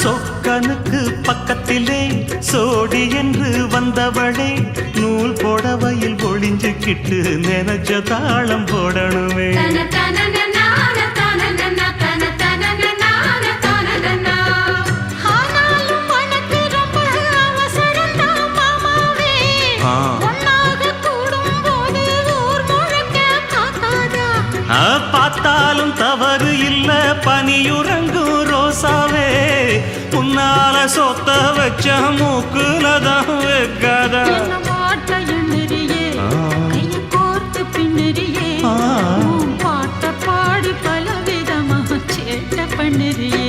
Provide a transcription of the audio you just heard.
சொக்கனுக்கு பக்கத்திலே சோடி என்று வந்தவளே நூல் புடவையில் ஒளிஞ்சுக்கிட்டு நினைச்ச தாளம் போடணுமே. பார்த்தாலும் தவறு இல்ல பனியுறங்கும் ரோசாவே உன்னால சொத்த வச்ச மூக்குலதான் வைக்காத பாட்ட பாடி பல விதமா சேட்ட பண்ணுறியே.